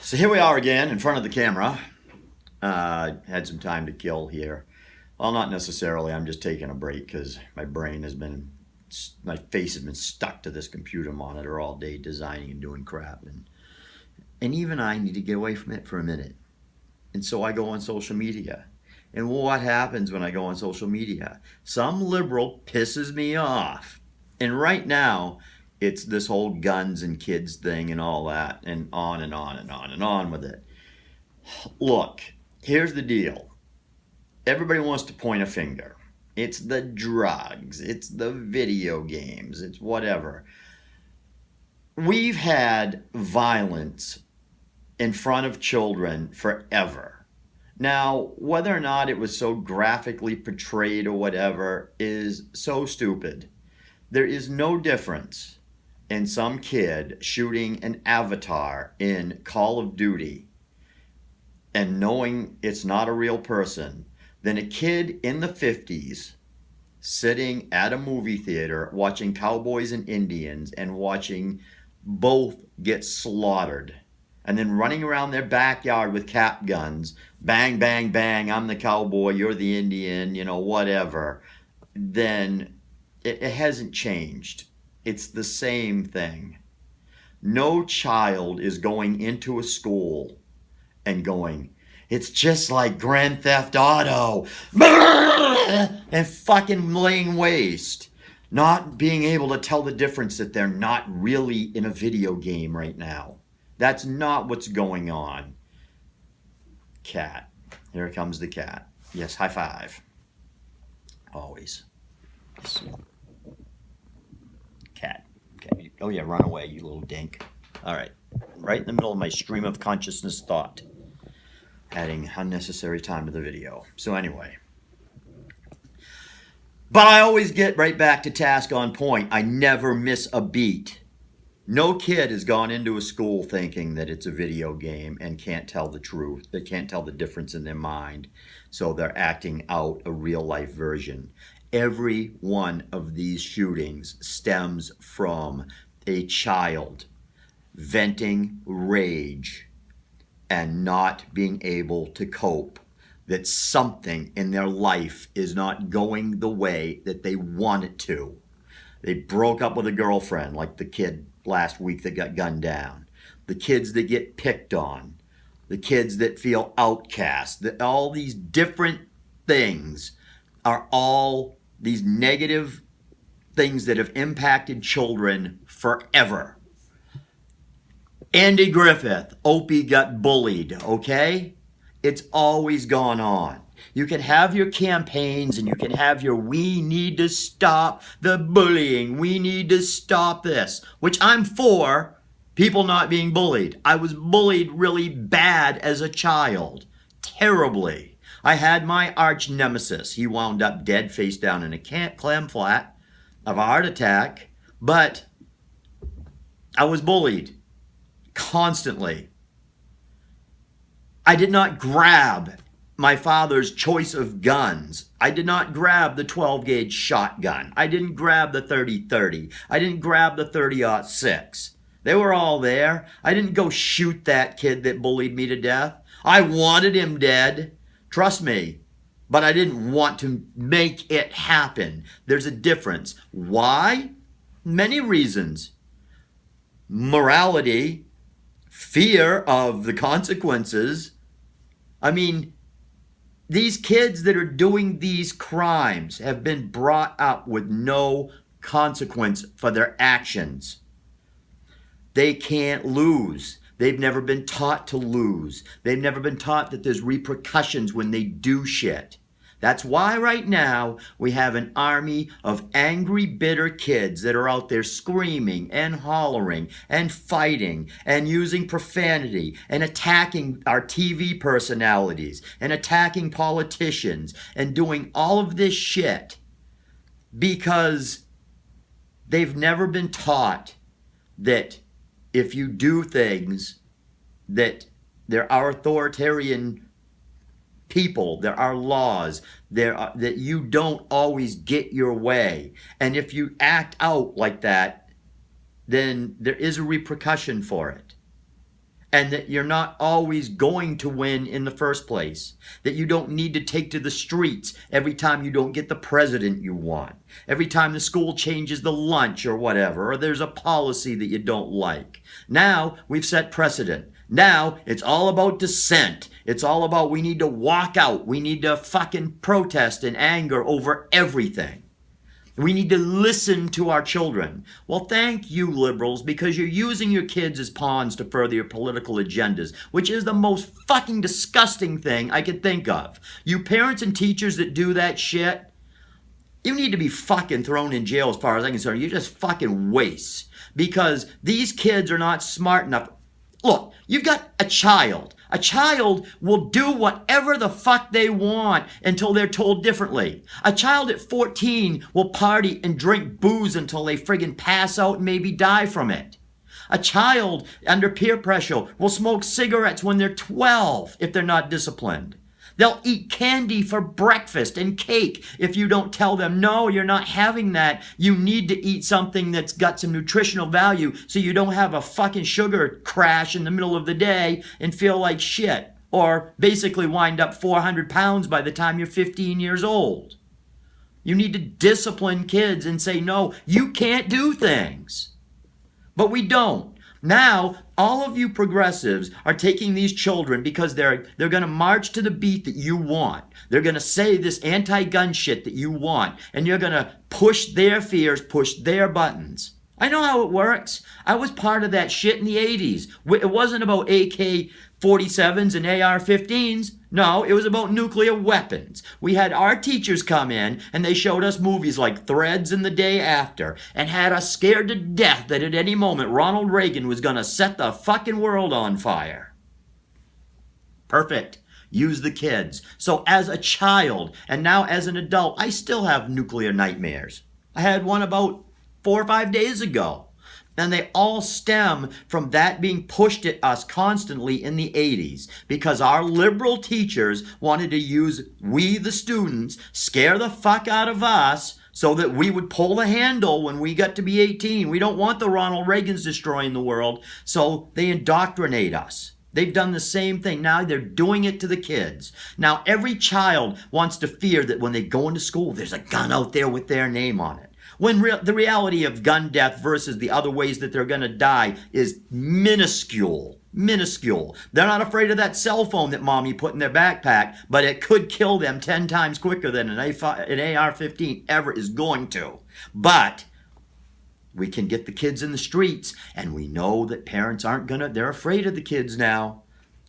So here we are again in front of the camera. Had some time to kill here. Well, not necessarily. I'm just taking a break because my face has been stuck to this computer monitor all day designing and doing crap. And even I need to get away from it for a minute. And so I go on social media. And what happens when I go on social media? Some liberal pisses me off. And right now, it's this whole guns and kids thing and all that, and on and on and on and on with it. Look, here's the deal. Everybody wants to point a finger. It's the drugs, it's the video games, it's whatever. We've had violence in front of children forever. Now, whether or not it was so graphically portrayed or whatever is so stupid. There is no difference in some kid shooting an avatar in Call of Duty and knowing it's not a real person than a kid in the 50s sitting at a movie theater watching Cowboys and Indians and watching both get slaughtered and then running around their backyard with cap guns, bang, bang, bang, I'm the cowboy, you're the Indian, whatever. Then it hasn't changed. It's the same thing. No child is going into a school and going, it's just like Grand Theft Auto, and fucking laying waste. Not being able to tell the difference that they're not really in a video game right now. That's not what's going on. Cat. Here comes the cat. Yes, high five. Always. Cat. Okay. Oh yeah, run away, you little dink. All right. Right in the middle of my stream of consciousness thought. Adding unnecessary time to the video. So anyway. But I always get right back to task on point. I never miss a beat. No kid has gone into a school thinking that it's a video game and can't tell the truth. They can't tell the difference in their mind. So they're acting out a real life version. Every one of these shootings stems from a child venting rage and not being able to cope. That something in their life is not going the way that they want it to. They broke up with a girlfriend, like the kid last week that got gunned down. The kids that get picked on. The kids that feel outcast. All these different things are all these negative things that have impacted children forever. Andy Griffith, Opie got bullied, okay? It's always gone on. You can have your campaigns and you can have your we need to stop the bullying. We need to stop this, which I'm for people not being bullied. I was bullied really bad as a child. Terribly. I had my arch nemesis. He wound up dead face down in a clam flat of a heart attack, but I was bullied constantly. I did not grab my father's choice of guns. I did not grab the 12-gauge shotgun. I didn't grab the 30-30. I didn't grab the 30-06. They were all there. I didn't go shoot that kid that bullied me to death. I wanted him dead. Trust me. But I didn't want to make it happen. There's a difference. Why? Many reasons. Morality, fear of the consequences. I mean, these kids that are doing these crimes have been brought up with no consequence for their actions. They can't lose. They've never been taught to lose. They've never been taught that there's repercussions when they do shit. That's why right now we have an army of angry, bitter kids that are out there screaming and hollering and fighting and using profanity and attacking our TV personalities and attacking politicians and doing all of this shit because they've never been taught that if you do things that there are authoritarian people, there are laws, that you don't always get your way. And if you act out like that, then there is a repercussion for it. and that you're not always going to win in the first place, that you don't need to take to the streets every time you don't get the president you want, every time the school changes the lunch or whatever, or there's a policy that you don't like. Now we've set precedent. Now it's all about dissent. It's all about we need to walk out. We need to fucking protest in anger over everything. We need to listen to our children. Well, thank you, liberals, because you're using your kids as pawns to further your political agendas, which is the most fucking disgusting thing I could think of. You parents and teachers that do that shit, you need to be fucking thrown in jail as far as I'm concerned. You're just fucking wastes. Because these kids are not smart enough. Look, you've got a child. A child will do whatever the fuck they want until they're told differently. A child at 14 will party and drink booze until they friggin' pass out and maybe die from it. A child under peer pressure will smoke cigarettes when they're 12 if they're not disciplined. They'll eat candy for breakfast and cake if you don't tell them, no, you're not having that. You need to eat something that's got some nutritional value so you don't have a fucking sugar crash in the middle of the day and feel like shit. Or basically wind up 400 pounds by the time you're 15 years old. You need to discipline kids and say, no, you can't do things. But we don't. Now, all of you progressives are taking these children because they're going to march to the beat that you want. They're going to say this anti-gun shit that you want. And you're going to push their fears, push their buttons. I know how it works. I was part of that shit in the 80s. It wasn't about AK-47s and AR-15s. No, it was about nuclear weapons. We had our teachers come in and they showed us movies like Threads and The Day After and had us scared to death that at any moment Ronald Reagan was going to set the fucking world on fire. Perfect. Use the kids. So as a child and now as an adult, I still have nuclear nightmares. I had one about 4 or 5 days ago. And they all stem from that being pushed at us constantly in the 80s because our liberal teachers wanted to use we, the students, scare the fuck out of us so that we would pull the handle when we got to be 18. We don't want the Ronald Reagans destroying the world, so they indoctrinate us. They've done the same thing. Now they're doing it to the kids. Now every child wants to fear that when they go into school, there's a gun out there with their name on it. When the reality of gun death versus the other ways that they're going to die is minuscule. Minuscule. They're not afraid of that cell phone that mommy put in their backpack, but it could kill them 10 times quicker than an AR-15 ever is going to. But we can get the kids in the streets, and we know that parents aren't going to, they're afraid of the kids now.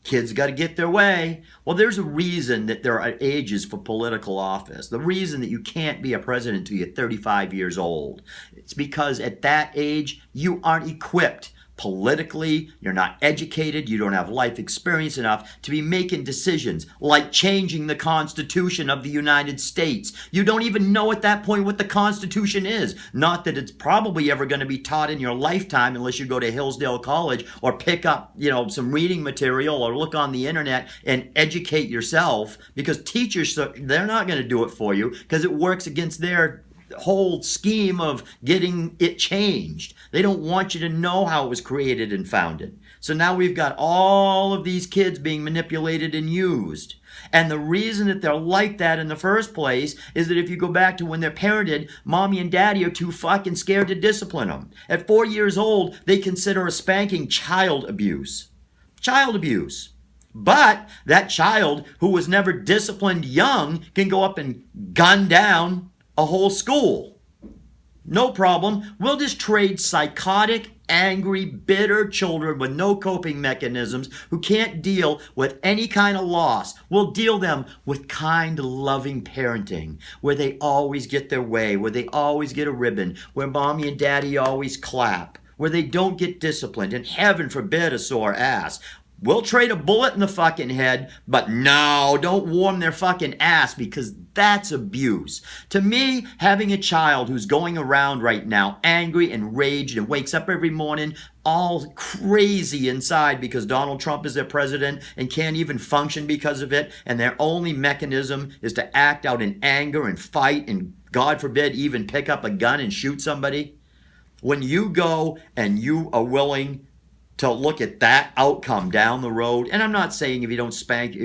Kids got to get their way. Well, there's a reason that there are ages for political office. The reason that you can't be a president until you're 35 years old. It's because at that age, you aren't equipped politically, you're not educated, you don't have life experience enough to be making decisions like changing the Constitution of the United States. You don't even know at that point what the Constitution is. Not that it's probably ever going to be taught in your lifetime unless you go to Hillsdale College or pick up, some reading material or look on the internet and educate yourself, because teachers, they're not going to do it for you because it works against their whole scheme of getting it changed. They don't want you to know how it was created and founded. So now we've got all of these kids being manipulated and used. And the reason that they're like that in the first place is that if you go back to when they're parented, mommy and daddy are too fucking scared to discipline them. At 4 years old, they consider a spanking child abuse. Child abuse. But that child who was never disciplined young can go up and gun down a whole school. No problem. We'll just trade psychotic, angry, bitter children with no coping mechanisms who can't deal with any kind of loss. We'll deal them with kind, loving parenting where they always get their way, where they always get a ribbon, where mommy and daddy always clap, where they don't get disciplined, and heaven forbid a sore ass. We'll trade a bullet in the fucking head, but no, don't warm their fucking ass, because that's abuse. To me, having a child who's going around right now angry and raged and wakes up every morning all crazy inside because Donald Trump is their president and can't even function because of it, and their only mechanism is to act out in anger and fight and, God forbid, even pick up a gun and shoot somebody. When you go and you are willing to look at that outcome down the road. And I'm not saying if you spank,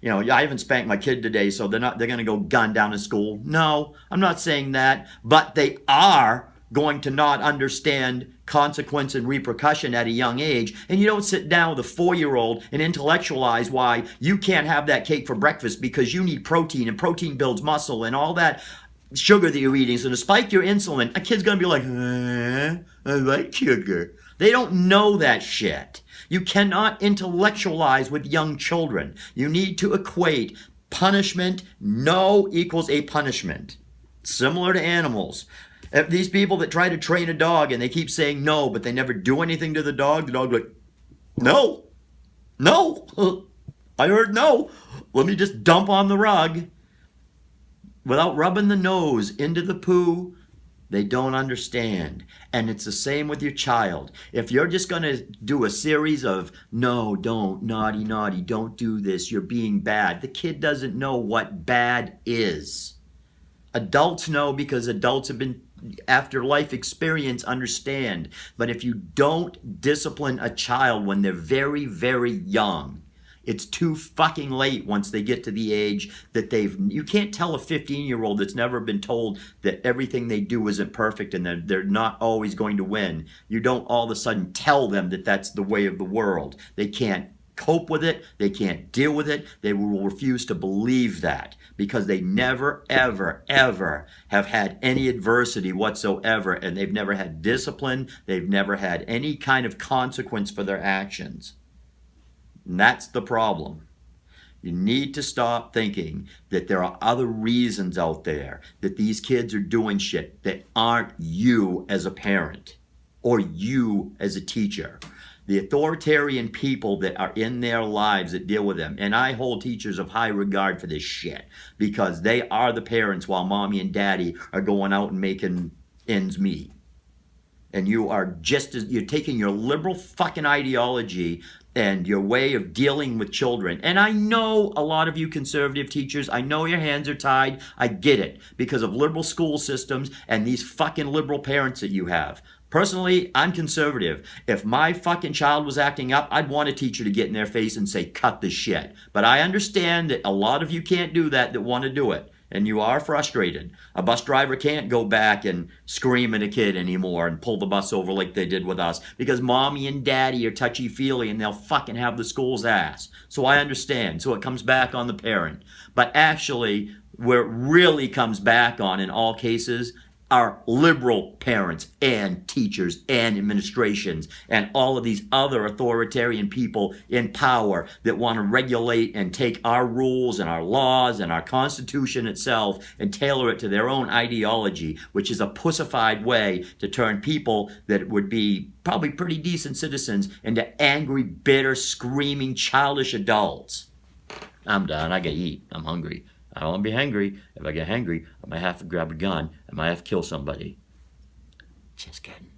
you know, I haven't spanked my kid today, so they're going to go gun down to school. No, I'm not saying that, but they are going to not understand consequence and repercussion at a young age. And you don't sit down with a 4-year-old and intellectualize why you can't have that cake for breakfast because you need protein, and protein builds muscle and all that sugar that you're eating. So to spike your insulin, a kid's going to be like, I like sugar. They don't know that shit. You cannot intellectualize with young children. You need to equate punishment, no equals a punishment. Similar to animals. If these people that try to train a dog and they keep saying no, but they never do anything to the dog like, no, I heard no. Let me just dump on the rug. Without rubbing the nose into the poo, they don't understand. And it's the same with your child. If you're just going to do a series of no, don't, naughty, naughty, don't do this, you're being bad, the kid doesn't know what bad is. Adults know because adults have been, after life experience, understand. But if you don't discipline a child when they're very, very young, it's too fucking late once they get to the age that you can't tell a 15-year-old that's never been told that everything they do isn't perfect and that they're not always going to win. You don't all of a sudden tell them that that's the way of the world. They can't cope with it. They can't deal with it. They will refuse to believe that because they never, ever, ever have had any adversity whatsoever, and they've never had discipline. They've never had any kind of consequence for their actions. And that's the problem. You need to stop thinking that there are other reasons out there that these kids are doing shit that aren't you as a parent or you as a teacher. The authoritarian people that are in their lives that deal with them. And I hold teachers of high regard for this shit because they are the parents while mommy and daddy are going out and making ends meet. And you're taking your liberal fucking ideology and your way of dealing with children. And I know a lot of you conservative teachers, I know your hands are tied. I get it because of liberal school systems and these fucking liberal parents that you have. Personally, I'm conservative. If my fucking child was acting up, I'd want a teacher to get in their face and say, cut the shit. But I understand that a lot of you can't do that want to do it. And you are frustrated. A bus driver can't go back and scream at a kid anymore and pull the bus over like they did with us because mommy and daddy are touchy-feely and they'll fucking have the school's ass. So I understand. So it comes back on the parent. But actually, where it really comes back on in all cases are liberal parents and teachers and administrations and all of these other authoritarian people in power that want to regulate and take our rules and our laws and our Constitution itself and tailor it to their own ideology, which is a pussified way to turn people that would be probably pretty decent citizens into angry, bitter, screaming, childish adults. I'm done. I gotta eat. I'm hungry. I don't want to be hangry. If I get hangry, I might have to grab a gun. I might have to kill somebody. Just kidding.